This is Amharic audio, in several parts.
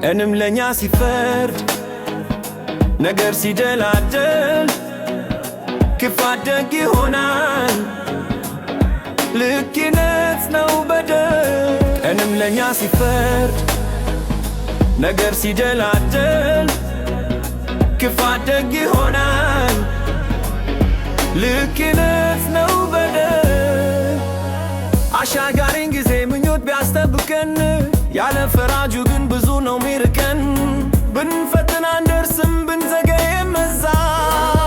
ቀንም ለኛ ሲፈርድ ነገር ሲደላደል ክፋት ደግ ይሆናል ልክነት ነው በደል ቀንም ለኛ ሲፈርድ ነገር ሲደላደል ክፋት ደግ ይሆናል ልክነት ነው በደል አሻጋሪን ጊዜ ምኞት ቢያስጠብቀን ያለ ፈራጁ ግን ብዙ ነው ሚርቀን ብንፈትን አንደርስም ብንዘገይም እዛው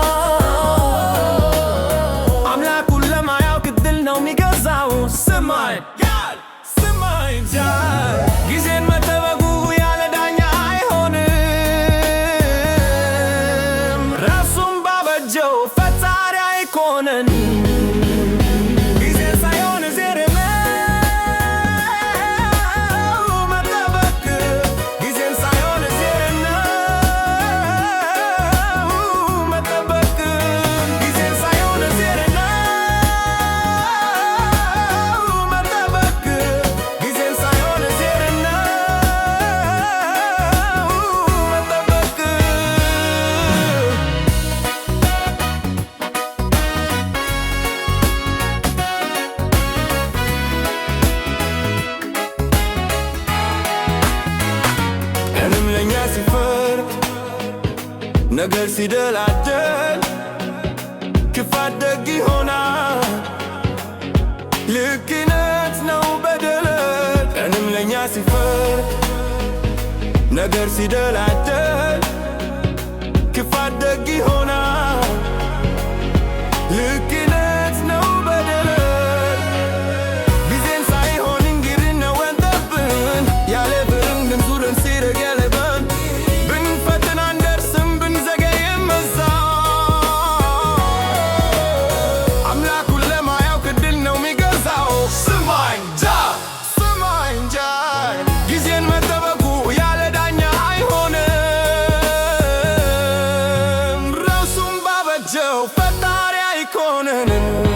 አምላኩን ለማያውቅ እድል ነው ሚገዛው ስማኝ ጊዜን መጠበቁ ያለ ዳኛ አይሆንም ራሱን ባበጀው ፈጣሪ አይኮነን ለኛ ሲፈርድ ነገር ሲደላደል ክፋት ደግ ይሆናል ልክነት ነው በደል ቀንም ለኛ ሲፈርድ ነገር ሲደላደል ክፋት ደግ ይሆናል ልክነት ነው በደል ጊዜን ሳይሆን እንግዲህ ነው ወንጠብን ያለ ብርን ድምዙርን ሲረግ ፈጣሪ አይኮነንም